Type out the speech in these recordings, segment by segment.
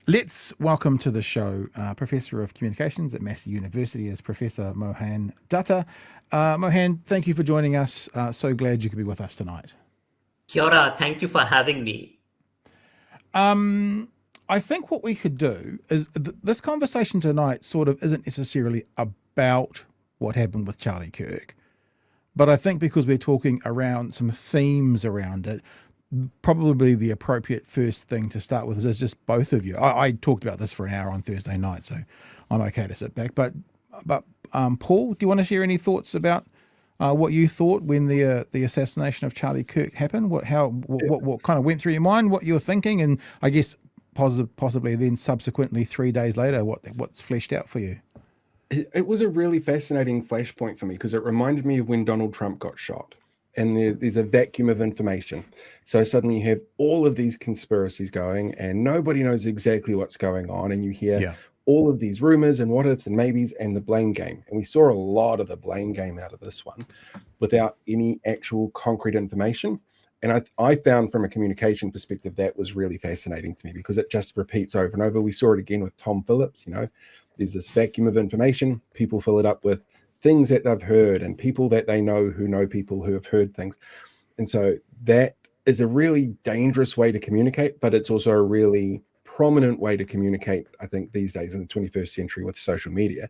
Let's welcome to the show Professor of Communications at Massey University is Professor Mohan Dutta. Mohan, thank you for joining us. So glad you could be with us tonight. Kia ora, thank you for having me. I think what we could do is this conversation tonight sort of isn't necessarily about what happened with Charlie Kirk, but I think because we're talking around some themes around it, probably the appropriate first thing to start with is just both of you. I talked about this for an hour on Thursday night, so I'm okay to sit back. But Paul, do you want to share any thoughts about what you thought when the assassination of Charlie Kirk happened? What kind of went through your mind? What you were thinking, and I guess possibly then subsequently 3 days later, what's fleshed out for you? It was a really fascinating flashpoint for me because it reminded me of when Donald Trump got shot. And there's a vacuum of information. So suddenly you have all of these conspiracies going and nobody knows exactly what's going on. And you hear all of these rumors and what ifs and maybes and the blame game. And we saw a lot of the blame game out of this one without any actual concrete information. And I found from a communication perspective, that was really fascinating to me because it just repeats over and over. We saw it again with Tom Phillips. There's this vacuum of information. People fill it up with things that they've heard and people that they know who know people who have heard things. And so that is a really dangerous way to communicate, but it's also a really prominent way to communicate, I think, these days in the 21st century with social media.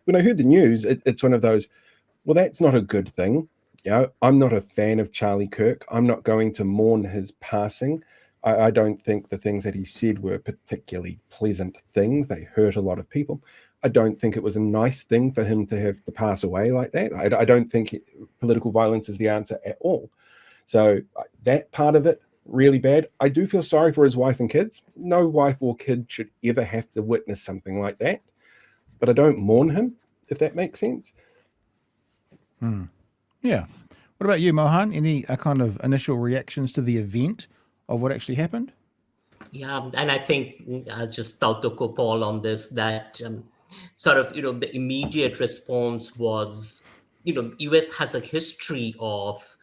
When I heard the news, it's one of those, well, that's not a good thing. I'm not a fan of Charlie Kirk. I'm not going to mourn his passing. I don't think the things that he said were particularly pleasant things. They hurt a lot of people. I don't think it was a nice thing for him to have to pass away like that. I don't think political violence is the answer at all. So that part of it, really bad. I do feel sorry for his wife and kids. No wife or kid should ever have to witness something like that. But I don't mourn him, if that makes sense. Yeah. What about you, Mohan? Any kind of initial reactions to the event of what actually happened? Yeah, and I think I'll just tautoko Paul on this, that the immediate response was, US has a history of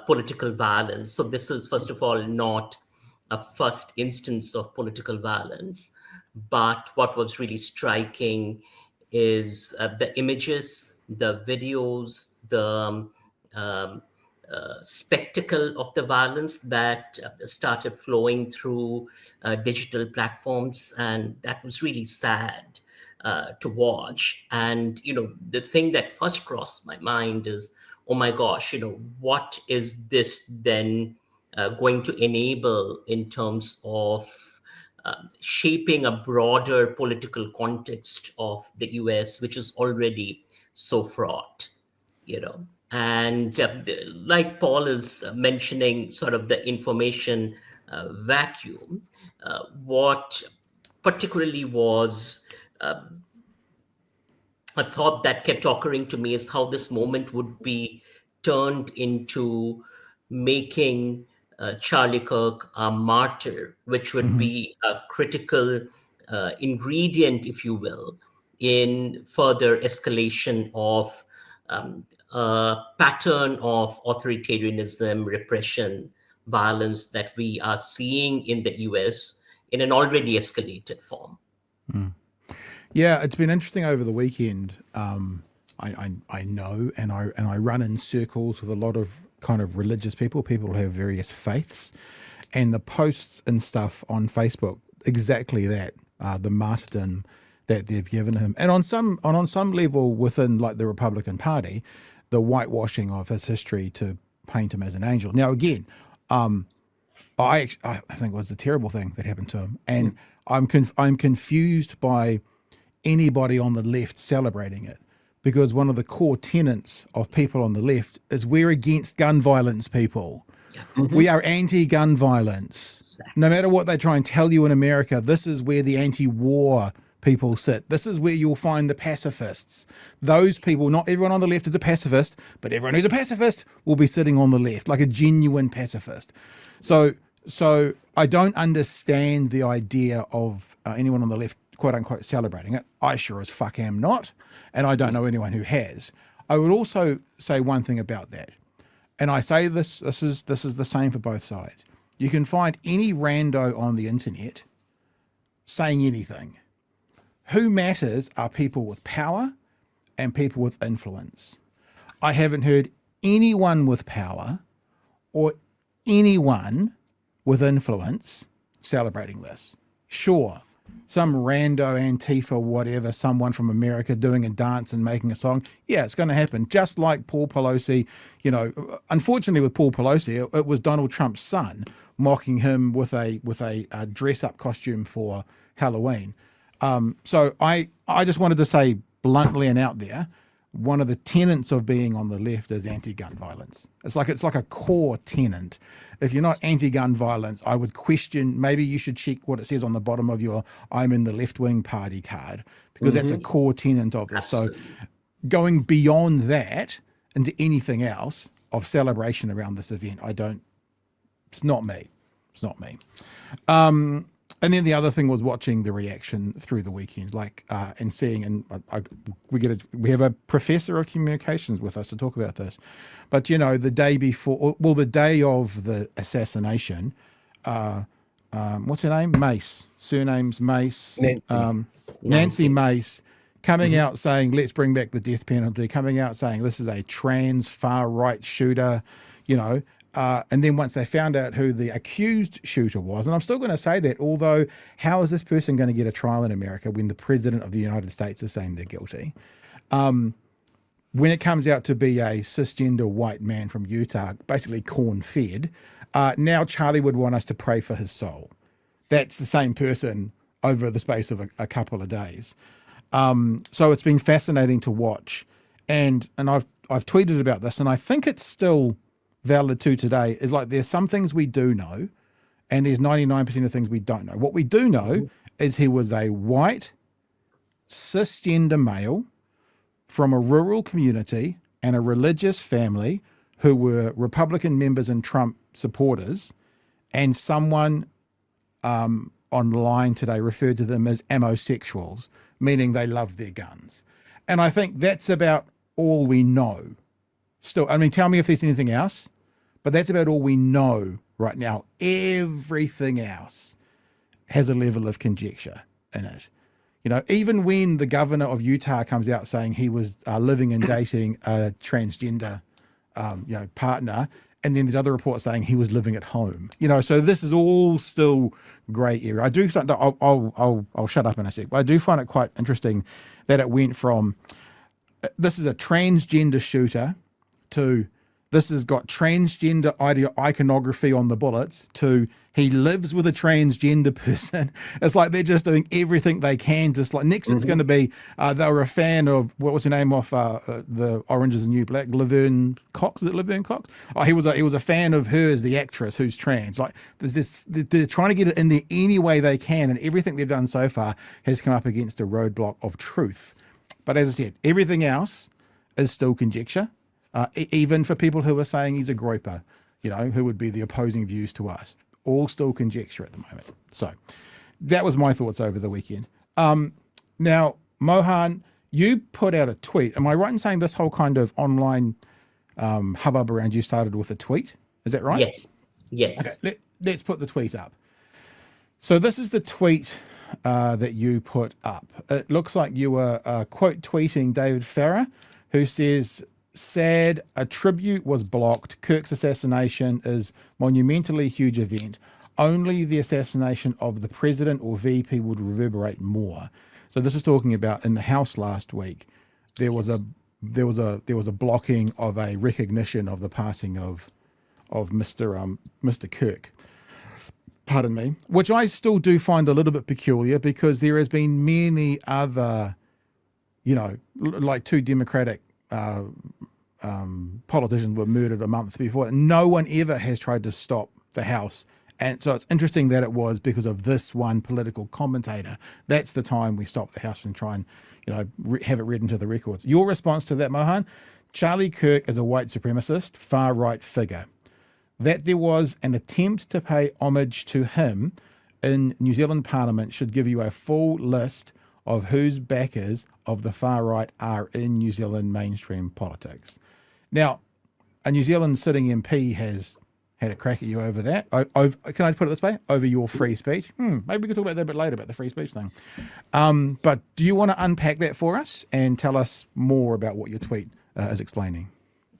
political violence. So this is, first of all, not a first instance of political violence. But what was really striking is the images, the videos, the spectacle of the violence that started flowing through digital platforms. And that was really sad to watch. And, the thing that first crossed my mind is, oh my gosh, what is this then going to enable in terms of shaping a broader political context of the US, which is already so fraught, And like Paul is mentioning, sort of the information vacuum, what particularly was a thought that kept occurring to me is how this moment would be turned into making Charlie Kirk a martyr, which would be a critical ingredient, if you will, in further escalation of a pattern of authoritarianism, repression, violence that we are seeing in the US in an already escalated form. Yeah, it's been interesting over the weekend. I know, and I run in circles with a lot of kind of religious people who have various faiths, and the posts and stuff on Facebook, exactly that, the martyrdom that they've given him, and on some level within like the Republican Party, the whitewashing of his history to paint him as an angel. Now again, I think it was a terrible thing that happened to him, and I'm confused by anybody on the left celebrating it, because one of the core tenets of people on the left is we're against gun violence, people. We are anti-gun violence. No matter what they try and tell you in America, this is where the anti-war people sit. This is where you'll find the pacifists. Those people, not everyone on the left is a pacifist, but everyone who's a pacifist will be sitting on the left, like a genuine pacifist. So I don't understand the idea of anyone on the left, quote unquote, celebrating it. I sure as fuck am not, and I don't know anyone who has. I would also say one thing about that, and I say this is the same for both sides. You can find any rando on the internet saying anything. Who matters are people with power and people with influence. I haven't heard anyone with power or anyone with influence celebrating this. Sure, some rando Antifa, whatever, someone from America doing a dance and making a song. Yeah, it's going to happen. Just like Paul Pelosi, unfortunately with Paul Pelosi, it was Donald Trump's son mocking him with a dress-up costume for Halloween. So I just wanted to say bluntly and out there, one of the tenets of being on the left is anti-gun violence. It's like a core tenet. If you're not anti-gun violence, I would question, maybe you should check what it says on the bottom of your I'm in the left-wing party card, because that's a core tenet of this. So going beyond that into anything else of celebration around this event, it's not me. It's not me. And then the other thing was watching the reaction through the weekend, and seeing, and we have a professor of communications with us to talk about this. But the day before, the day of the assassination, what's her name? Mace. Surname's Mace. Nancy Mace coming out saying, let's bring back the death penalty. Coming out saying this is a trans far right shooter. And then once they found out who the accused shooter was, and I'm still going to say that, although how is this person going to get a trial in America when the president of the United States is saying they're guilty? When it comes out to be a cisgender white man from Utah, basically corn-fed, now Charlie would want us to pray for his soul. That's the same person over the space of a couple of days. So it's been fascinating to watch. And I've tweeted about this, and I think it's still valid to today, is like there's some things we do know and there's 99% of things we don't know. What we do know is he was a white cisgender male from a rural community and a religious family who were Republican members and Trump supporters, and someone online today referred to them as ammosexuals, meaning they love their guns. And I think that's about all we know. Still, I mean, tell me if there's anything else, but that's about all we know right now. Everything else has a level of conjecture in it. Even when the governor of Utah comes out saying he was living and dating a transgender, partner, and then there's other reports saying he was living at home. So this is all still grey area. I do. I'll shut up in a sec. But I do find it quite interesting that it went from this is a transgender shooter to this has got transgender iconography on the bullets to he lives with a transgender person. It's like they're just doing everything they can. Just like next, it's going to be they were a fan of what was her name off the Orange Is the New Black, Laverne Cox. Is it Laverne Cox? Oh, he was a fan of her as the actress who's trans. Like there's this, they're trying to get it in there any way they can, and everything they've done so far has come up against a roadblock of truth. But as I said, everything else is still conjecture. Even for people who are saying he's a groper, who would be the opposing views to us, all still conjecture at the moment. So that was my thoughts over the weekend. Now, Mohan, you put out a tweet. Am I right in saying this whole kind of online hubbub around you started with a tweet? Is that right? Yes. Okay, let's put the tweet up. So this is the tweet that you put up. It looks like you were quote tweeting David Farrar, who says, sad, a tribute was blocked. Kirk's assassination is monumentally huge event. Only the assassination of the president or VP would reverberate more. So this is talking about in the House last week. There was a blocking of a recognition of the passing of Mr. Kirk. Pardon me, which I still do find a little bit peculiar because there has been many other, like two Democratic politicians were murdered a month before, and no one ever has tried to stop the House. And so it's interesting that it was because of this one political commentator. That's the time we stop the House and try and, have it read into the records. Your response to that, Mohan? Charlie Kirk is a white supremacist, far-right figure. That there was an attempt to pay homage to him in New Zealand Parliament should give you a full list of whose backers of the far right are in New Zealand mainstream politics. Now, a New Zealand sitting MP has had a crack at you over that. Can I put it this way? Over your free speech. Maybe we can talk about that a bit later, about the free speech thing. But do you want to unpack that for us and tell us more about what your tweet is explaining?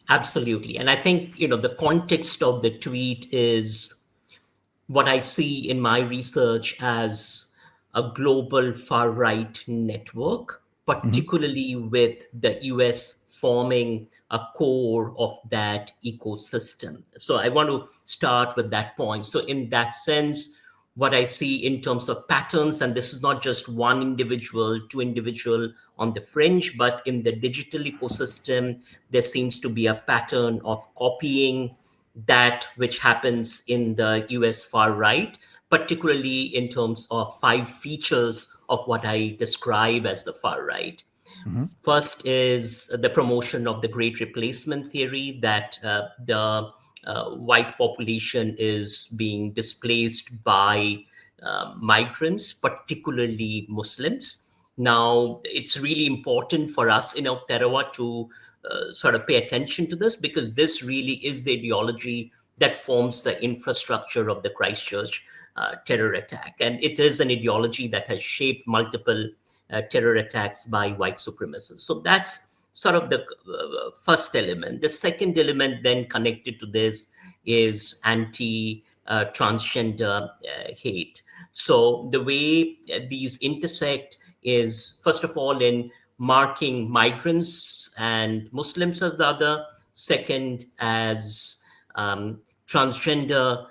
Absolutely. And I think, the context of the tweet is what I see in my research as a global far right network, particularly with the US forming a core of that ecosystem. So I want to start with that point. So, in that sense, what I see in terms of patterns, and this is not just one individual, two individual on the fringe, but in the digital ecosystem, there seems to be a pattern of copying that which happens in the US far right, particularly in terms of 5 features of what I describe as the far right. First is the promotion of the great replacement theory, that the white population is being displaced by migrants, particularly Muslims. Now, it's really important for us in Aotearoa to sort of pay attention to this, because this really is the ideology that forms the infrastructure of the Christchurch terror attack. And it is an ideology that has shaped multiple terror attacks by white supremacists. So that's sort of the first element. The second element then connected to this is anti-transgender hate. So the way these intersect is, first of all, in marking migrants and Muslims as the other, second as transgender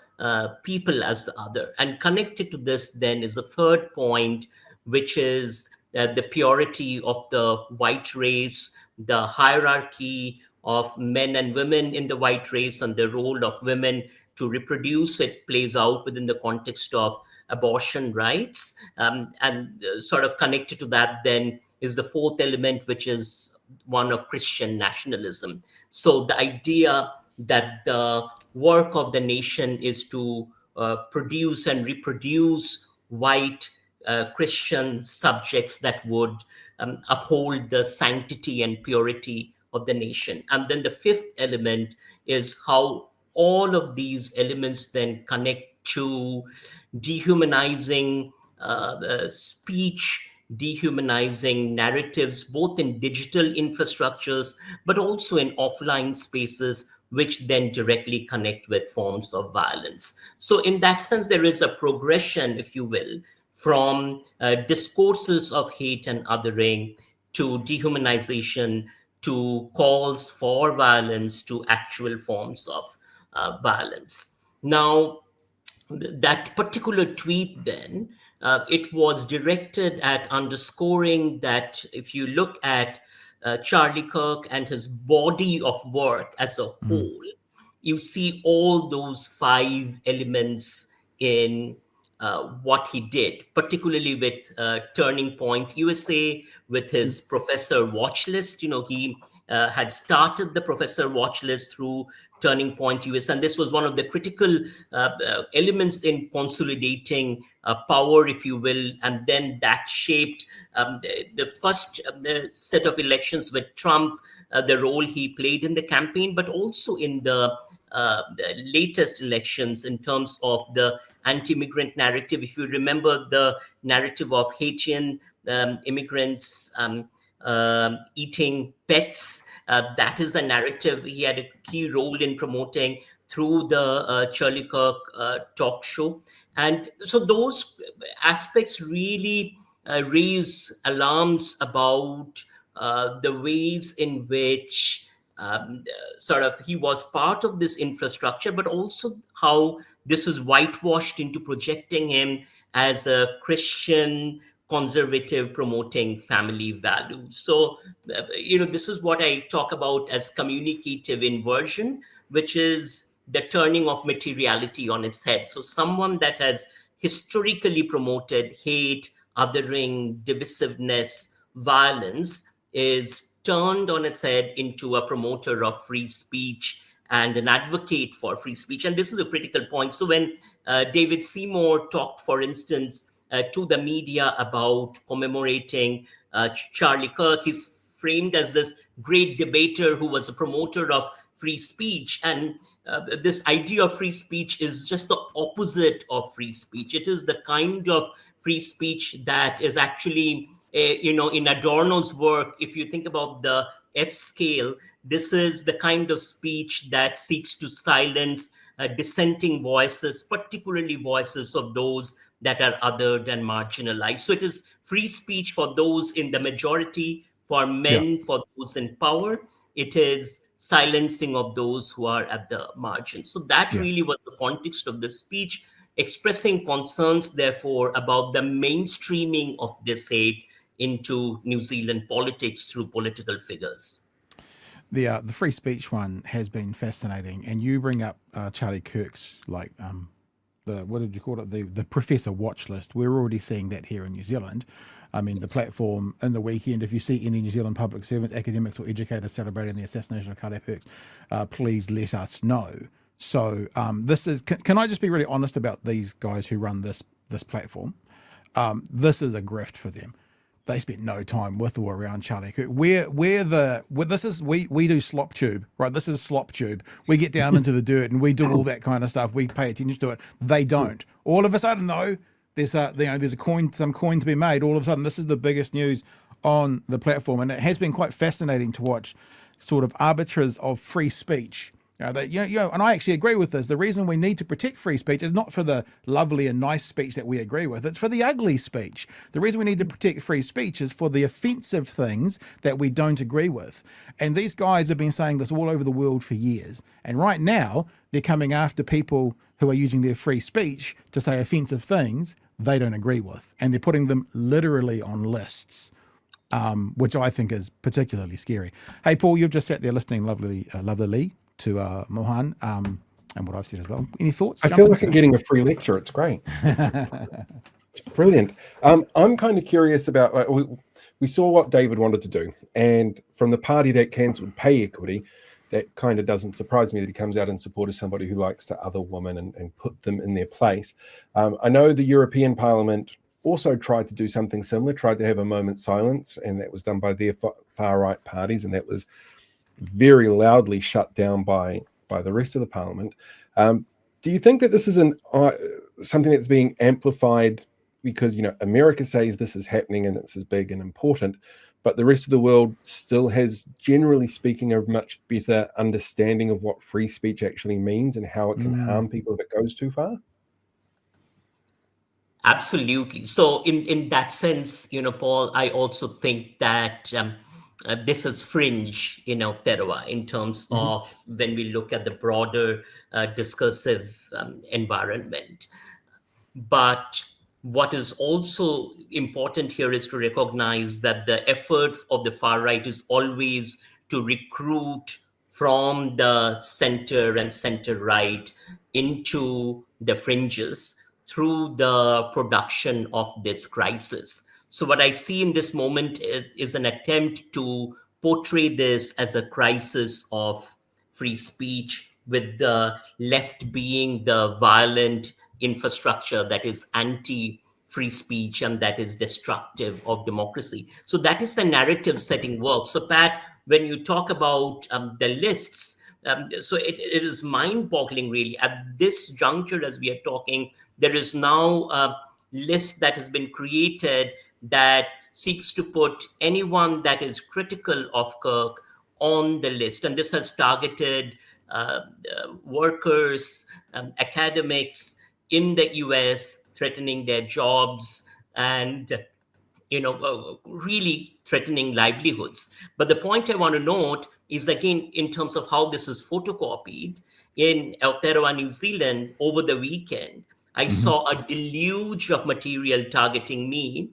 people as the other. And connected to this then is a third point, which is the purity of the white race, the hierarchy of men and women in the white race, and the role of women to reproduce. It plays out within the context of abortion rights. And sort of connected to that then is the fourth element, which is one of Christian nationalism. So the idea that the work of the nation is to produce and reproduce white Christian subjects that would uphold the sanctity and purity of the nation. And then the fifth element is how all of these elements then connect to dehumanizing speech, dehumanizing narratives, both in digital infrastructures, but also in offline spaces, which then directly connect with forms of violence. So, in that sense, there is a progression, if you will, from discourses of hate and othering to dehumanization to calls for violence to actual forms of violence. Now, that particular tweet then, it was directed at underscoring that if you look at Charlie Kirk and his body of work as a whole, you see all those 5 elements in what he did, particularly with Turning Point USA, with his Professor Watch List. He had started the Professor Watch List through Turning Point US, and this was one of the critical elements in consolidating power, if you will. And then that shaped the first set of elections with Trump, the role he played in the campaign, but also in the latest elections in terms of the anti-immigrant narrative. If you remember the narrative of Haitian immigrants eating pets, that is a narrative he had a key role in promoting through the Charlie Kirk talk show. And so those aspects really raise alarms about the ways in which sort of he was part of this infrastructure, but also how this was whitewashed into projecting him as a Christian conservative promoting family values. So, this is what I talk about as communicative inversion, which is the turning of materiality on its head. So someone that has historically promoted hate, othering, divisiveness, violence is turned on its head into a promoter of free speech and an advocate for free speech. And this is a critical point. So when David Seymour talked, for instance, to the media about commemorating Charlie Kirk, he's framed as this great debater who was a promoter of free speech. And this idea of free speech is just the opposite of free speech. It is the kind of free speech that is actually, in Adorno's work, if you think about the F scale, this is the kind of speech that seeks to silence dissenting voices, particularly voices of those that are othered and marginalized. So it is free speech for those in the majority, for Yeah. men, for those in power. It is silencing of those who are at the margin. So that Yeah. really was the context of the speech, expressing concerns, therefore, about the mainstreaming of this hate into New Zealand politics through political figures. The free speech one has been fascinating, and you bring up Charlie Kirk's the what did you call it, the Professor watch list. We're already seeing that here in New Zealand. I mean, the platform in the weekend, if you see any New Zealand public servants, academics or educators celebrating the assassination of Charlie Kirk, please let us know. So this is, can I just be really honest about these guys who run this platform? This is a grift for them. They spent no time with or around Charlie Kirk. We do slop tube, right? This is slop tube. We get down into the dirt and we do all that kind of stuff. We pay attention to it. They don't. All of a sudden, though, there's some coin to be made. All of a sudden, this is the biggest news on the platform, and it has been quite fascinating to watch sort of arbiters of free speech. And I actually agree with this. The reason we need to protect free speech is not for the lovely and nice speech that we agree with. It's for the ugly speech. The reason we need to protect free speech is for the offensive things that we don't agree with. And these guys have been saying this all over the world for years. And right now, they're coming after people who are using their free speech to say offensive things they don't agree with. And they're putting them literally on lists. Which I think is particularly scary. Hey, Paul, you've just sat there listening lovely to Mohan and what I've said as well. Any thoughts? I feel like I'm getting a free lecture. It's great. It's brilliant. I'm kind of curious about, we saw what David wanted to do, and from the party that cancelled pay equity, that kind of doesn't surprise me that he comes out in support of somebody who likes to other women and put them in their place. I know the European Parliament also tried to do something similar, tried to have a moment's silence, and that was done by their far-right parties, and that was very loudly shut down by the rest of the parliament. Do you think that this is something that's being amplified because, America says this is happening and it's as big and important, but the rest of the world still has, generally speaking, a much better understanding of what free speech actually means and how it can harm people if it goes too far? Absolutely. So in that sense, Paul, I also think that this is fringe in Aotearoa in terms of when we look at the broader discursive environment. But what is also important here is to recognize that the effort of the far right is always to recruit from the center and center right into the fringes through the production of this crisis. So what I see in this moment is an attempt to portray this as a crisis of free speech, with the left being the violent infrastructure that is anti-free speech and that is destructive of democracy. So that is the narrative setting work. So Pat, when you talk about the lists, so it is mind-boggling really. At this juncture, as we are talking, there is now a list that has been created that seeks to put anyone that is critical of Kirk on the list. And this has targeted workers, academics in the US, threatening their jobs and really threatening livelihoods. But the point I want to note is, again, in terms of how this is photocopied, in Aotearoa, New Zealand, over the weekend, I saw a deluge of material targeting me,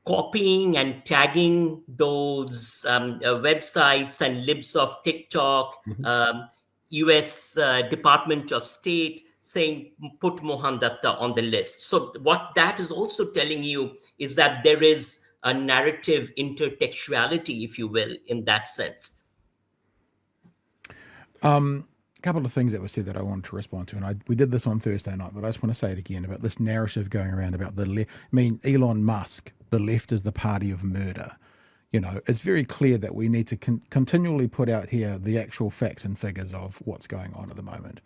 copying and tagging those websites and libs of TikTok, US Department of State saying, put Mohan Dutta on the list. So what that is also telling you is that there is a narrative intertextuality, if you will, in that sense. Couple of things that were said that I wanted to respond to, and we did this on Thursday night, but I just want to say it again about this narrative going around about the left. I mean, Elon Musk, the left is the party of murder. it's very clear that we need to continually put out here the actual facts and figures of what's going on at the moment.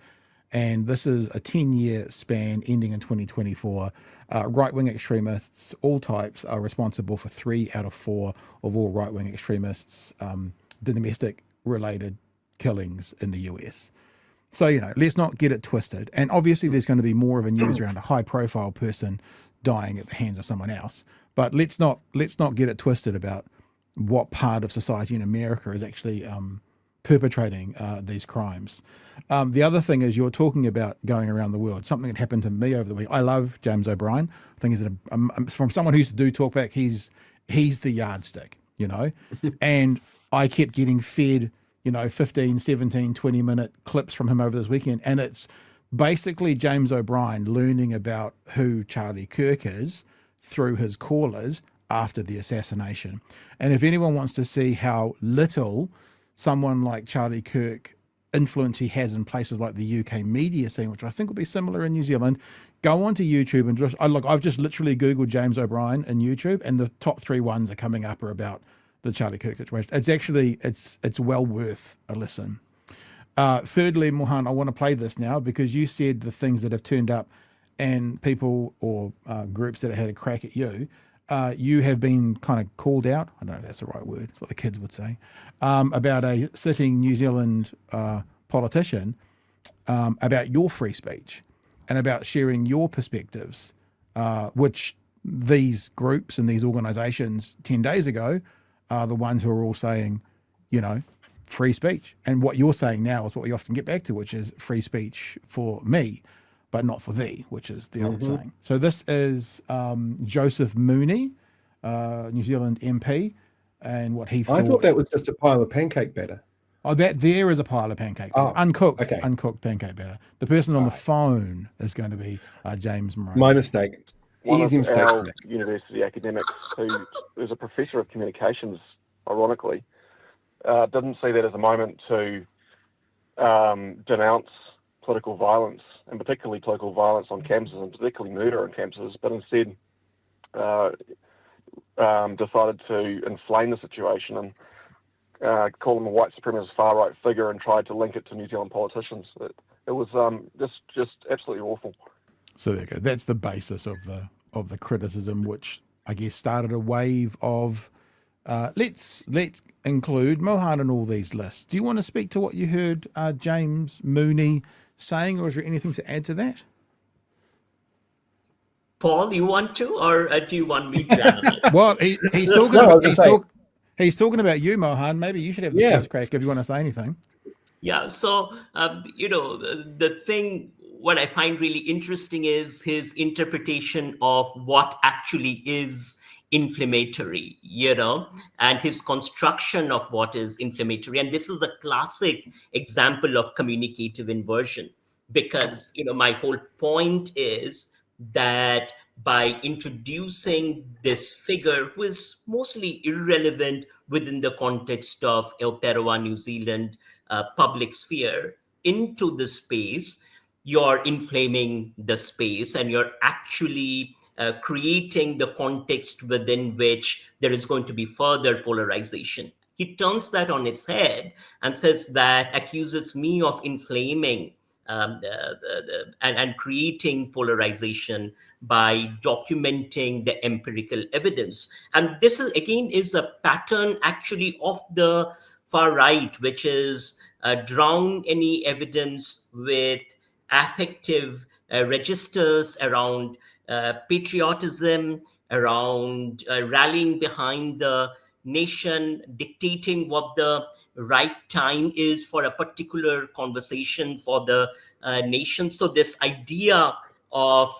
And this is a 10-year span ending in 2024. Right-wing extremists, all types, are responsible for 3 out of 4 of all right-wing extremists' domestic-related killings in the US. So, let's not get it twisted. And obviously there's going to be more of a news around a high-profile person dying at the hands of someone else. But let's not get it twisted about what part of society in America is actually perpetrating these crimes. The other thing is, you're talking about going around the world. Something that happened to me over the week. I love James O'Brien. I think he's from someone who used to do talkback. He's the yardstick, and I kept getting fed, 15, 17, 20-minute clips from him over this weekend. And it's basically James O'Brien learning about who Charlie Kirk is through his callers after the assassination. And if anyone wants to see how little someone like Charlie Kirk influence he has in places like the UK media scene, which I think will be similar in New Zealand, go onto YouTube and I've just literally Googled James O'Brien in YouTube, and the top 3 ones are coming up are about the Charlie Kirk situation. It's actually, it's well worth a listen. Thirdly, Mohan, I want to play this now because you said the things that have turned up and people or groups that have had a crack at you. You have been kind of called out, I don't know if that's the right word, it's what the kids would say, about a sitting New Zealand politician, about your free speech and about sharing your perspectives, which these groups and these organisations 10 days ago are the ones who are all saying, free speech. And what you're saying now is what we often get back to, which is free speech for me, but not for thee, which is the old saying. So this is Joseph Mooney, New Zealand MP, and what he thought. I thought that was just a pile of pancake batter. Oh, that there is a pile of pancake batter. Uncooked, okay. Uncooked pancake batter. The person on the phone is going to be James Moran. My mistake. One Easy of mistake. our university academics, who is a professor of communications, ironically, didn't see that as a moment to denounce political violence, and particularly political violence on campuses, and particularly murder on campuses, but instead decided to inflame the situation and call him a white supremacist far-right figure and tried to link it to New Zealand politicians. It was just absolutely awful. So there you go. That's the basis of the criticism, which I guess started a wave of let's include Mohan in all these lists. Do you want to speak to what you heard James Mooney saying, or is there anything to add to that? Paul, you want to, or do you want me to analyze? Well, he's talking about he's talking about you, Mohan. Maybe you should have the first crack if you want to say anything. Yeah. So the thing, what I find really interesting is his interpretation of what actually is inflammatory, and his construction of what is inflammatory. And this is a classic example of communicative inversion, because, my whole point is that by introducing this figure who is mostly irrelevant within the context of Aotearoa New Zealand public sphere into the space, you're inflaming the space, and you're actually creating the context within which there is going to be further polarization. He turns that on its head and says that, accuses me of inflaming and creating polarization by documenting the empirical evidence. And this is a pattern actually of the far right, which is drown any evidence with affective registers around patriotism, around rallying behind the nation, dictating what the right time is for a particular conversation for the nation. So this idea of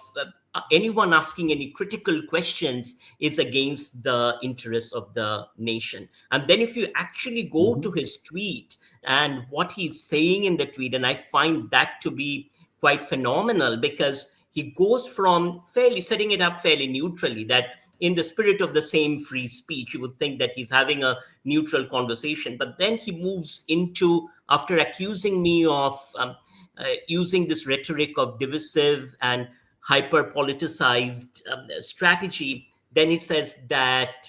anyone asking any critical questions is against the interests of the nation. And then if you actually go to his tweet and what he's saying in the tweet, and I find that to be quite phenomenal, because he goes from setting it up fairly neutrally, that in the spirit of the same free speech, you would think that he's having a neutral conversation. But then he moves into, after accusing me of using this rhetoric of divisive and hyper-politicized strategy, then he says that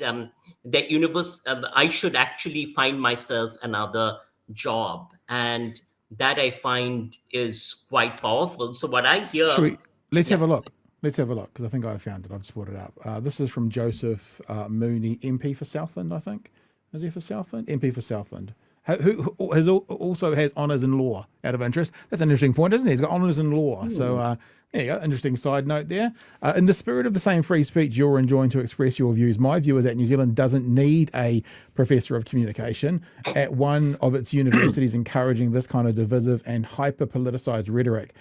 that universe, I should actually find myself another job, and that I find is quite powerful. So what I hear, Should we? Let's have yeah, a look. Let's have a look because I think I found it. I've just brought it up. This is from Joseph Mooney, MP for Southland. I think is he for Southland? MP for Southland. Who has also has honours in law. Out of interest, that's an interesting point, isn't it? He's got honours in law. So there you go. Interesting side note there. In the spirit of the same free speech you're enjoying to express your views, my view is that New Zealand doesn't need a professor of communication at one of its universities encouraging this kind of divisive and hyper-politicised rhetoric.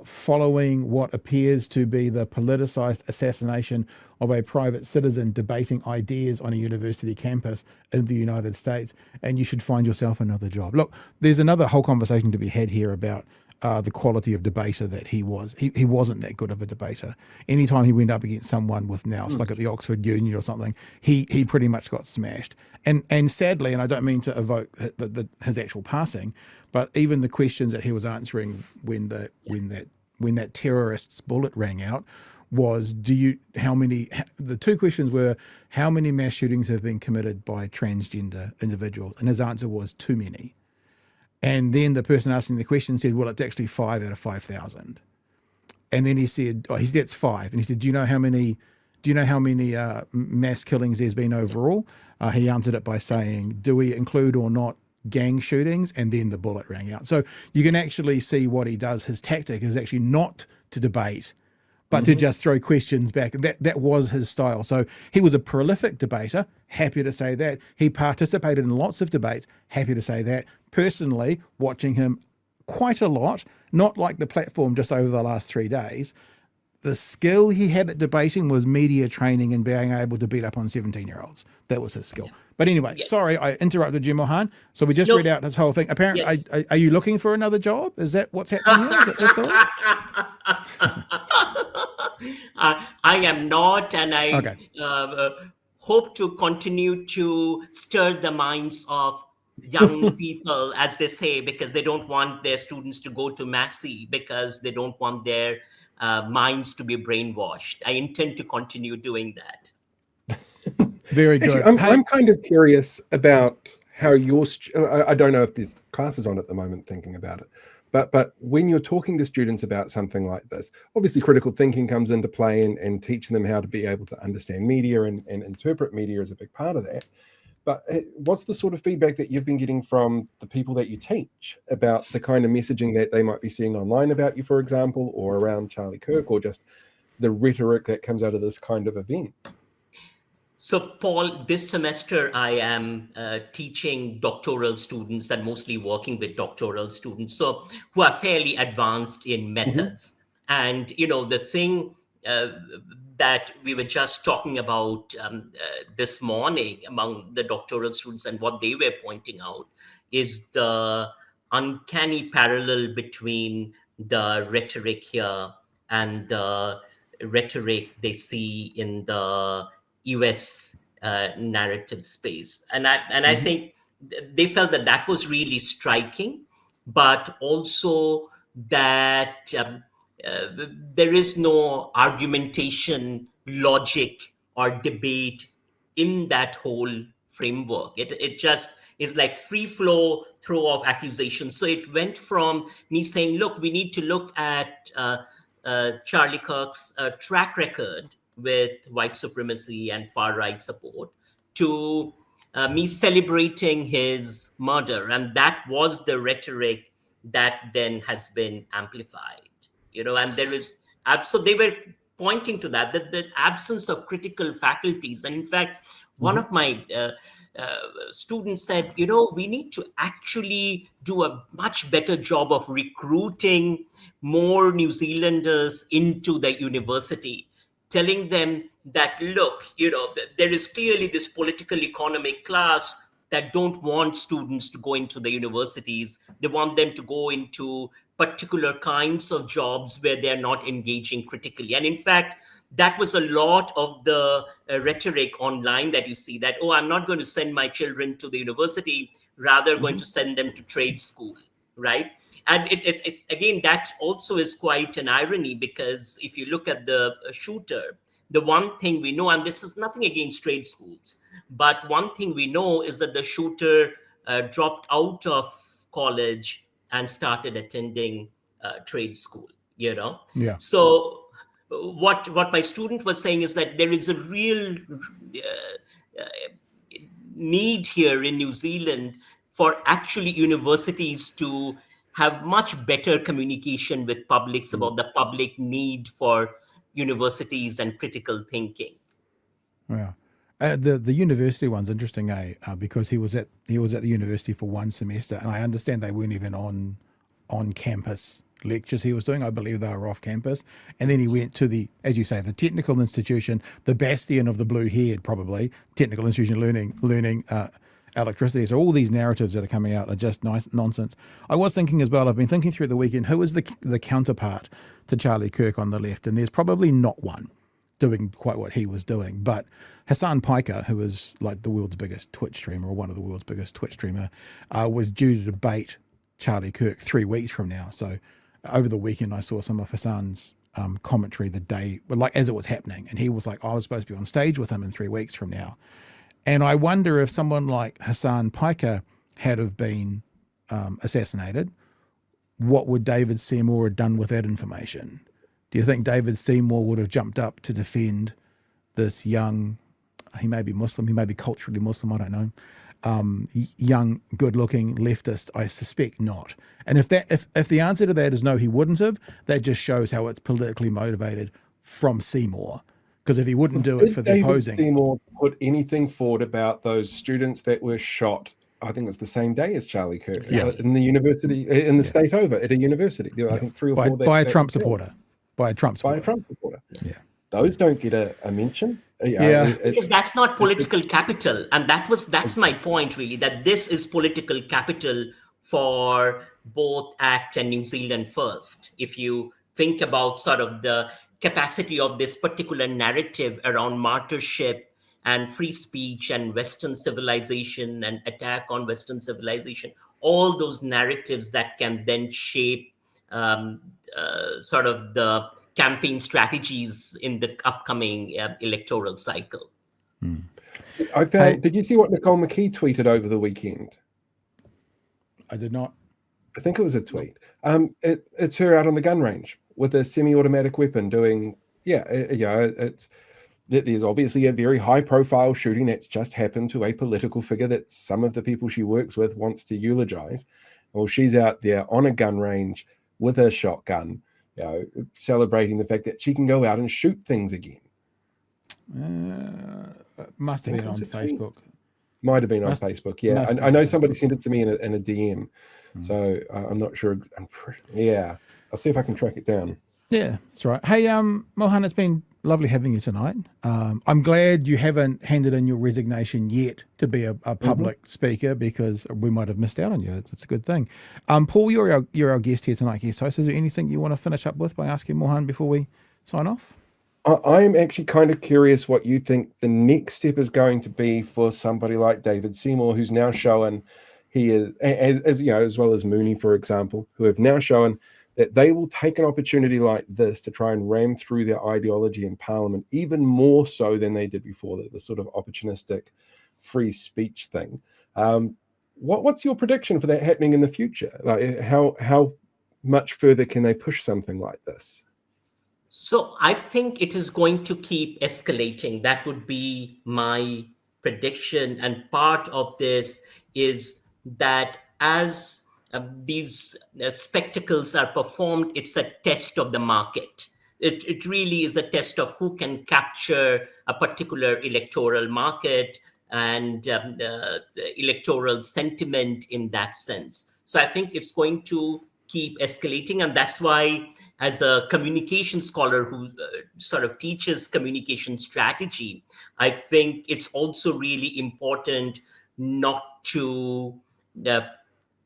Following what appears to be the politicised assassination of a private citizen debating ideas on a university campus in the United States, and you should find yourself another job. Look, there's another whole conversation to be had here about the quality of debater that he was. He wasn't that good of a debater. Anytime he went up against someone with nous, like at the Oxford Union or something, he pretty much got smashed. And sadly, and I don't mean to evoke his actual passing, but even the questions that he was answering when that terrorist's bullet rang out was, the two questions were, how many mass shootings have been committed by transgender individuals? And his answer was too many. And then the person asking the question said, well, it's actually 5 out of 5,000. And then he said, it's 5. And he said, do you know how many mass killings there's been overall? He answered it by saying, do we include or not gang shootings? And then the bullet rang out. So you can actually see what he does. His tactic is actually not to debate, but to just throw questions back. That was his style. So he was a prolific debater, happy to say that. He participated in lots of debates, happy to say that. Personally, watching him quite a lot, not like the platform just over the last 3 days, the skill he had at debating was media training and being able to beat up on 17-year-olds. That was his skill. But anyway, sorry, I interrupted you, Mohan. So we just read out his whole thing. Apparently, are you looking for another job? Is that what's happening here? Is that the story? I am not, and I hope to continue to stir the minds of young people, as they say, because they don't want their students to go to Massey, because they don't want their minds to be brainwashed. I intend to continue doing that. Very good. Actually, I'm kind of curious about how I don't know if there's classes on at the moment thinking about it, but when you're talking to students about something like this, obviously critical thinking comes into play, and teaching them how to be able to understand media and interpret media is a big part of that. But what's the sort of feedback that you've been getting from the people that you teach about the kind of messaging that they might be seeing online about you, for example, or around Charlie Kirk, or just the rhetoric that comes out of this kind of event? So, Paul, this semester I am teaching doctoral students and mostly working with doctoral students, so who are fairly advanced in methods. And, the thing that we were just talking about this morning among the doctoral students, and what they were pointing out is the uncanny parallel between the rhetoric here and the rhetoric they see in the US narrative space. And I think they felt that was really striking, but also that there is no argumentation, logic, or debate in that whole framework. It just is like free flow throw of accusations. So it went from me saying, look, we need to look at Charlie Kirk's track record with white supremacy and far right support, to me celebrating his murder. And that was the rhetoric that then has been amplified, and there is, so they were pointing to that the absence of critical faculties. And in fact, one of my students said, we need to actually do a much better job of recruiting more New Zealanders into the university, telling them that, look, there is clearly this political economic class that don't want students to go into the universities. They want them to go into particular kinds of jobs where they're not engaging critically. And in fact, that was a lot of the rhetoric online that you see, that, I'm not going to send my children to the university, rather going to send them to trade school, right? And it's again, that also is quite an irony, because if you look at the shooter, the one thing we know, and this is nothing against trade schools, but one thing we know is that the shooter dropped out of college and started attending trade school, you know. Yeah. So what my student was saying is that there is a real need here in New Zealand for actually universities to have much better communication with publics about the public need for universities and critical thinking. Yeah. The university one's interesting, because he was at the university for one semester, and I understand they weren't even on campus lectures he was doing. I believe they were off campus, and then he went to the, as you say, the technical institution, the bastion of the blue-haired, probably technical institution, learning electricity. So all these narratives that are coming out are just nice nonsense. I was thinking as well, I've been thinking through the weekend, who is the counterpart to Charlie Kirk on the left, and there's probably not one doing quite what he was doing. But Hassan Piker, who is like the world's biggest Twitch streamer, or one of the world's biggest Twitch streamer, was due to debate Charlie Kirk 3 weeks from now. So over the weekend, I saw some of Hassan's commentary the day, like as it was happening, and he was like, I was supposed to be on stage with him in 3 weeks from now. And I wonder if someone like Hassan Piker had have been assassinated, what would David Seymour have done with that information? Do you think David Seymour would have jumped up to defend this young, he may be Muslim, he may be culturally Muslim, I don't know, young, good-looking leftist? I suspect not. And if the answer to that is no, he wouldn't have, that just shows how it's politically motivated from Seymour. Because if he wouldn't do it for the opposing... Did David Seymour put anything forward about those students that were shot, I think it was the same day as Charlie Kirk, in the university, in the state over, at a university? There were, I think, 3 or 4 by a Trump supporter. By a Trump supporter. Yeah. Those don't get a mention. Because that's not political capital. And that's my point, really, that this is political capital for both ACT and New Zealand First. If you think about sort of the capacity of this particular narrative around martyrship and free speech and Western civilization and attack on Western civilization, all those narratives that can then shape sort of the campaign strategies in the upcoming electoral cycle. I found. Did you see what Nicole McKee tweeted over the weekend? I did not. I think it was a tweet. It's her out on the gun range with a semi-automatic weapon doing. It's there's obviously a very high-profile shooting that's just happened to a political figure that some of the people she works with wants to eulogize. Well, she's out there on a gun range with a shotgun, celebrating the fact that she can go out and shoot things again. Must have been on Facebook. Might have been on Facebook, yeah. I know somebody sent it to me in a DM, so I'm not sure. I'll see if I can track it down. Yeah, that's right. Hey, Mohan, it's been lovely having you tonight. I'm glad you haven't handed in your resignation yet to be a public speaker, because we might have missed out on you. It's a good thing. Paul, you're our guest here tonight, guest host. Is there anything you want to finish up with by asking Mohan before we sign off? I'm actually kind of curious what you think the next step is going to be for somebody like David Seymour, who's now shown he is, as well as Mooney, for example, who have now shown that they will take an opportunity like this to try and ram through their ideology in Parliament, even more so than they did before, the sort of opportunistic free speech thing. What's your prediction for that happening in the future? Like, how much further can they push something like this? So I think it is going to keep escalating. That would be my prediction. And part of this is that as these spectacles are performed, it's a test of the market. It really is a test of who can capture a particular electoral market and the electoral sentiment in that sense. So I think it's going to keep escalating. And that's why, as a communication scholar who sort of teaches communication strategy, I think it's also really important not to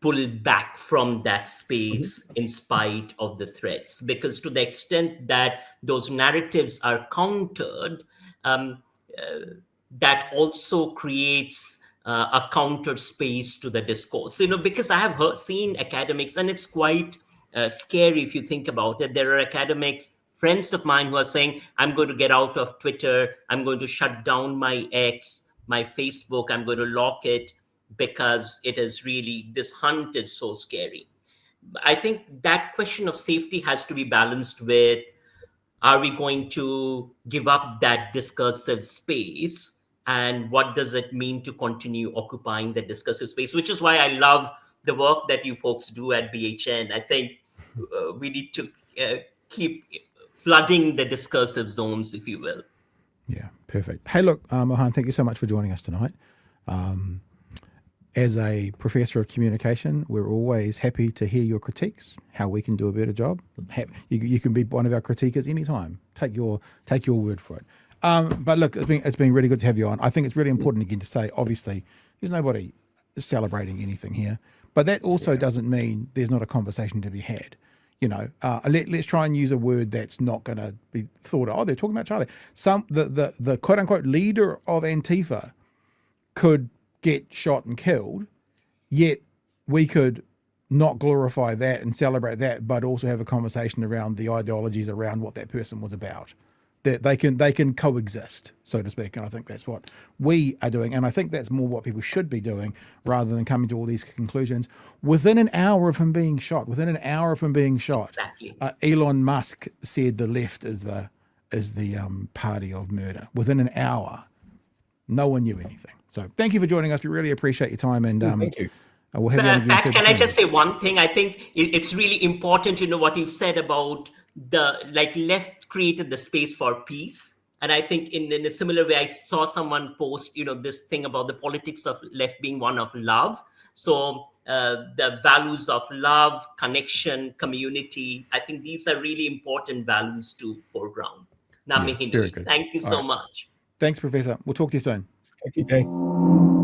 pull back from that space in spite of the threats, because to the extent that those narratives are countered, that also creates a counter space to the discourse. Because I have seen academics, and it's quite scary if you think about it. There are academics friends of mine who are saying, I'm going to get out of Twitter, I'm going to shut down my X, my Facebook, I'm going to lock it because it is really, this hunt is so scary. I think that question of safety has to be balanced with, are we going to give up that discursive space? And what does it mean to continue occupying that discursive space? Which is why I love the work that you folks do at BHN. I think we need to keep flooding the discursive zones, if you will. Yeah, perfect. Hey, look, Mohan, thank you so much for joining us tonight. As a professor of communication, we're always happy to hear your critiques, how we can do a better job. You can be one of our critiquers anytime. Take your word for it. But look, it's been really good to have you on. I think it's really important again to say, obviously, there's nobody celebrating anything here, but that also doesn't mean there's not a conversation to be had. You know, let's try and use a word that's not going to be thought, oh, they're talking about Charlie. The quote unquote leader of Antifa could get shot and killed, yet we could not glorify that and celebrate that, but also have a conversation around the ideologies around what that person was about. That they can coexist, so to speak. And I think that's what we are doing. And I think that's more what people should be doing, rather than coming to all these conclusions within an hour of him being shot. Exactly. Elon Musk said the left is the party of murder. Within an hour, no one knew anything. So thank you for joining us. We really appreciate your time. And Thank you. We'll have you on again Pat, soon. can I just say one thing? I think it's really important, what you said about the left created the space for peace. And I think in a similar way, I saw someone post, this thing about the politics of left being one of love. So the values of love, connection, community, I think these are really important values to foreground. Very good. Thank you so much. Thanks, Professor. We'll talk to you soon. Thank you, Jay.